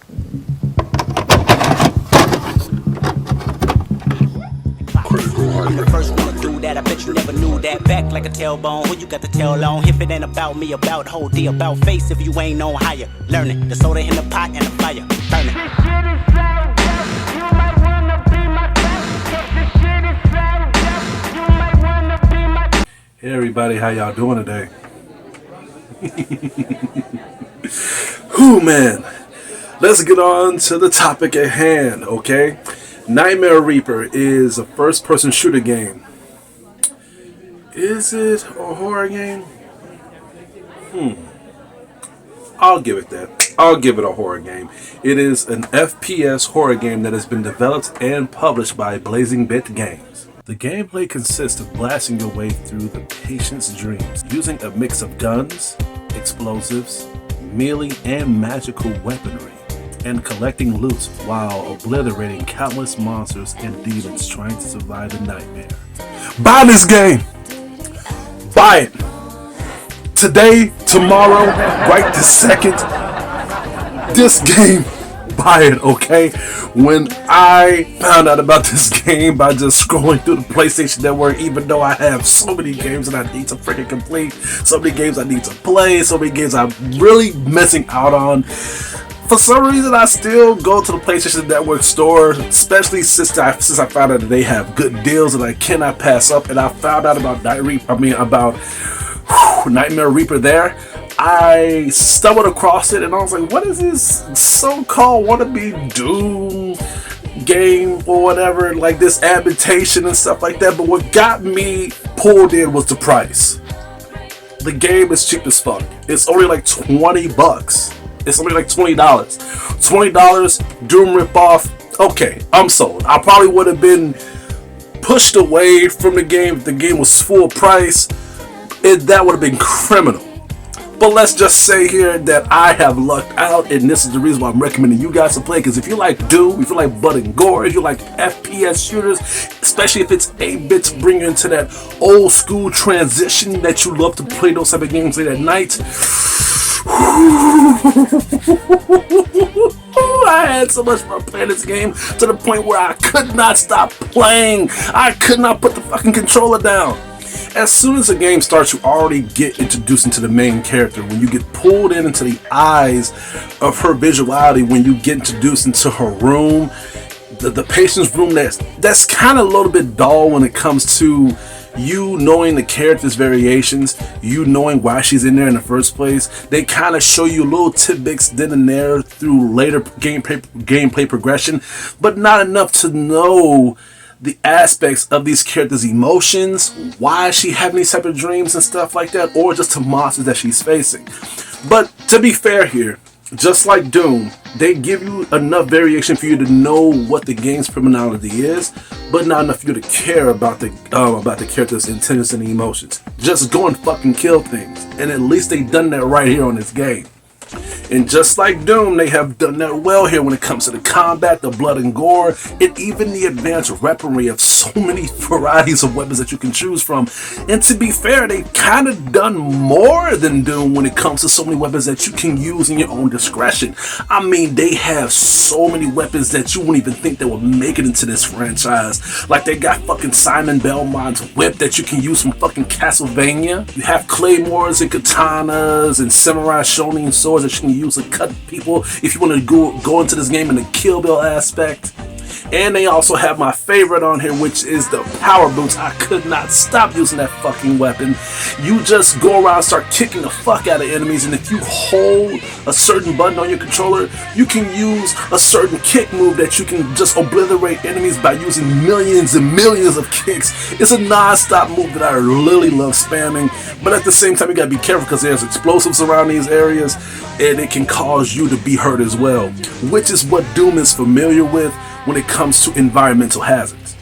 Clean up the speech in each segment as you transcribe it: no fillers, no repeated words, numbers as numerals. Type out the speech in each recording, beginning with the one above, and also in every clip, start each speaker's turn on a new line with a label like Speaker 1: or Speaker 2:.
Speaker 1: I'm the first one to do that. I bet you never knew that. Back like a tailbone. Who you got the tail on? If it ain't about me, about whole D, about face. If you ain't on higher, learn it. The soda in the pot and the fire, burn it. This shit is so dope. You might wanna be my guest. This shit is so dope. You might wanna be my.
Speaker 2: Hey everybody, how y'all doing today? Whew, man. Let's get on to the topic at hand, okay? Nightmare Reaper is a first-person shooter game. Is it a horror game? I'll give it that. I'll give it a horror game. It is an FPS horror game that has been developed and published by Blazing Bit Games. The gameplay consists of blasting your way through the patient's dreams using a mix of guns, explosives, melee and magical weaponry, and collecting loot while obliterating countless monsters and demons trying to survive the nightmare. Buy this game! Buy it! Today, tomorrow, right this second. This game, buy it, okay? When I found out about this game by just scrolling through the PlayStation Network, even though I have so many games that I need to freaking complete, so many games I need to play, so many games I'm really missing out on, for some reason, I still go to the PlayStation Network store, especially since I found out that they have good deals that I cannot pass up. And I found out about Nightmare Reaper there. I stumbled across it and I was like, what is this so-called wannabe Doom game or whatever, like this adaptation and stuff like that. But what got me pulled in was the price. The game is cheap as fuck. It's only like $20. It's only like $20. $20, Doom ripoff. Okay, I'm sold. I probably would have been pushed away from the game if the game was full price. That would have been criminal. But let's just say here that I have lucked out, and this is the reason why I'm recommending you guys to play. Because if you like Doom, if you like blood and gore, if you like FPS shooters, especially if it's 8-bit to bring you into that old school transition that you love to play those type of games late at night. I had so much fun playing this game to the point where I could not stop playing. I could not put the fucking controller down. As soon as the game starts, you already get introduced into the main character. When you get pulled into the eyes of her visuality, when you get introduced into her room, the patient's room, that's kind of a little bit dull when it comes to you knowing the character's variations, you knowing why she's in there in the first place. They kind of show you little tidbits then and there through later gameplay progression, but not enough to know the aspects of these characters' emotions, why she having these type of dreams and stuff like that, or just the monsters that she's facing. But to be fair here, just like Doom, they give you enough variation for you to know what the game's criminality is, but not enough for you to care about the character's intentions and emotions. Just go and fucking kill things. And at least they done that right here on this game. And just like Doom, they have done that well here when it comes to the combat, the blood and gore, and even the advanced weaponry of so many varieties of weapons that you can choose from. And to be fair, they kind of done more than Doom when it comes to so many weapons that you can use in your own discretion. I mean, they have so many weapons that you wouldn't even think they would make it into this franchise. Like they got fucking Simon Belmont's whip that you can use from fucking Castlevania. You have claymores and katanas and samurai shonin swords that you can use to cut people if you want to go into this game in the Kill Bill aspect. And they also have my favorite on here, which is the power boots. I could not stop using that fucking weapon. You just go around and start kicking the fuck out of enemies, and if you hold a certain button on your controller, you can use a certain kick move that you can just obliterate enemies by using millions and millions of kicks. It's a non-stop move that I really love spamming, but at the same time you gotta be careful because there's explosives around these areas and it can cause you to be hurt as well, which is what Doom is familiar with when it comes to environmental hazards.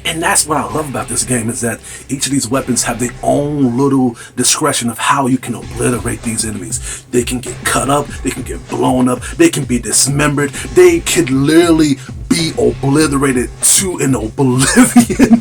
Speaker 2: And that's what I love about this game, is that each of these weapons have their own little discretion of how you can obliterate these enemies. They can get cut up, they can get blown up, they can be dismembered, they could literally be be obliterated to an oblivion.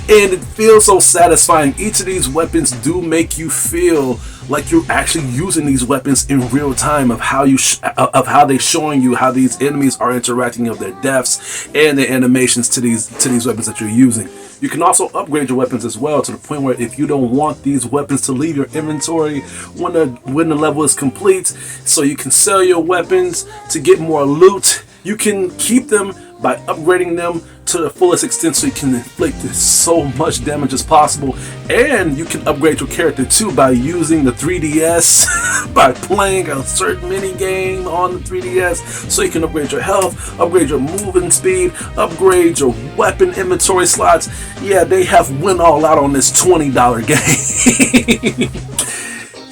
Speaker 2: And it feels so satisfying. Each of these weapons do make you feel like you're actually using these weapons in real time, of how they're showing you how these enemies are interacting, of their deaths and their animations to these weapons that you're using. You can also upgrade your weapons as well, to the point where if you don't want these weapons to leave your inventory when the level is complete, so you can sell your weapons to get more loot. You can keep them by upgrading them to the fullest extent, so you can inflict so much damage as possible. And you can upgrade your character too by using the 3DS, by playing a certain mini game on the 3DS, so you can upgrade your health, upgrade your moving speed, upgrade your weapon inventory slots. Yeah, they have went all out on this $20 game.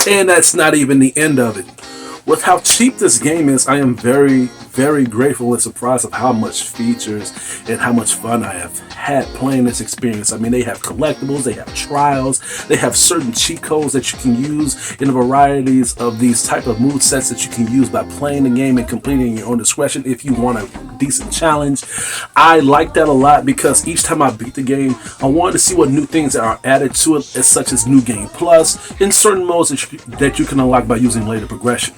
Speaker 2: And that's not even the end of it. With how cheap this game is, I am very, very grateful and surprised of how much features and how much fun I have had playing this experience. I mean, they have collectibles, they have trials, they have certain cheat codes that you can use in varieties of these type of move sets that you can use by playing the game and completing your own discretion if you want a decent challenge. I like that a lot, because each time I beat the game, I wanted to see what new things are added to it, such as New Game Plus and certain modes that you can unlock by using later progression.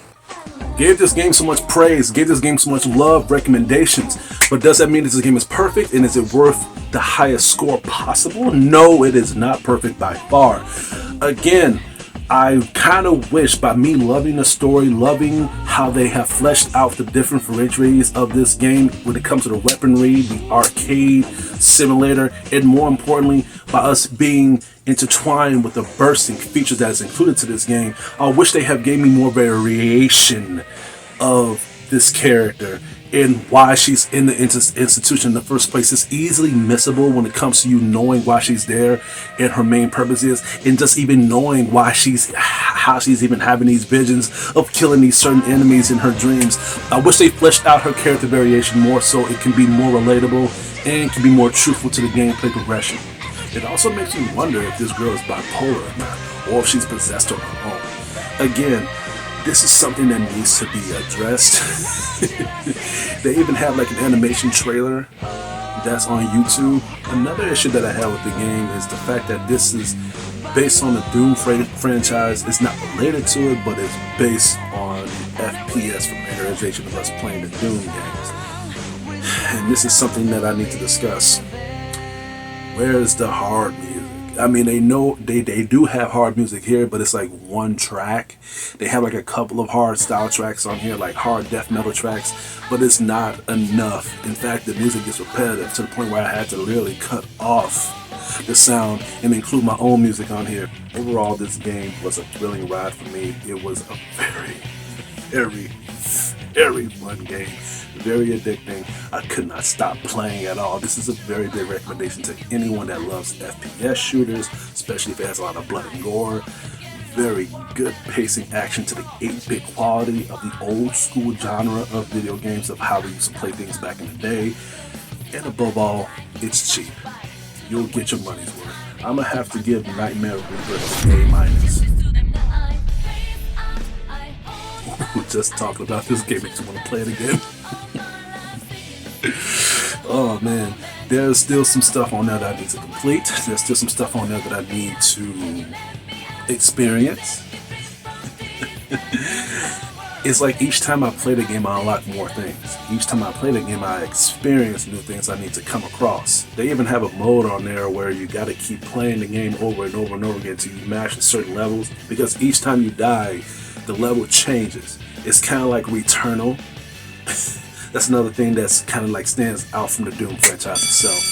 Speaker 2: Gave this game so much praise, gave this game so much love, recommendations. But does that mean that this game is perfect, and is it worth the highest score possible? No, it is not perfect by far. Again, I kind of wish, by me loving the story, loving how they have fleshed out the different varieties of this game when it comes to the weaponry, the arcade simulator, and more importantly, by us being intertwined with the bursting features that is included to this game, I wish they have gave me more variation of this character and why she's in the institution in the first place. It's easily missable when it comes to you knowing why she's there and her main purpose is, and just even knowing how she's even having these visions of killing these certain enemies in her dreams. I wish they fleshed out her character variation more, so it can be more relatable and can be more truthful to the gameplay progression. It also makes you wonder if this girl is bipolar or not, or if she's possessed on her own. Again, this is something that needs to be addressed. They even have like an animation trailer that's on YouTube. Another issue that I have with the game is the fact that this is based on the Doom franchise. It's not related to it, but it's based on FPS familiarization of us playing the Doom games. And this is something that I need to discuss. Where is the hard music? I mean, they do have hard music here, but it's like one track. They have like a couple of hard style tracks on here, like hard death metal tracks, but it's not enough. In fact, the music gets repetitive to the point where I had to literally cut off the sound and include my own music on here. Overall, this game was a thrilling ride for me. It was a very, very, very fun game. Very addicting. I could not stop playing at all. This is a very big recommendation to anyone that loves FPS shooters, especially if it has a lot of blood and gore. Very good pacing action to the 8-bit quality of the old school genre of video games, of how we used to play things back in the day. And above all, it's cheap. You'll get your money's worth. I'm gonna have to give Nightmare Rebirth an A-. Just talking about this game makes me want to play it again. Oh man, there's still some stuff on there that I need to complete. There's still some stuff on there that I need to experience. It's like each time I play the game, I unlock more things. Each time I play the game, I experience new things I need to come across. They even have a mode on there where you got to keep playing the game over and over and over again until you master certain levels, because each time you die, the level changes. It's kind of like Returnal. That's another thing that's kind of like stands out from the Doom franchise itself.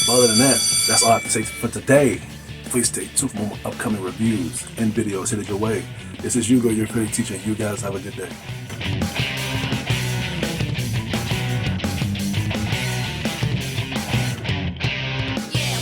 Speaker 2: But other than that, that's all I have to say for today. Please stay tuned for more upcoming reviews and videos headed your way. This is Hugo, your critic teacher, and you guys have a good day.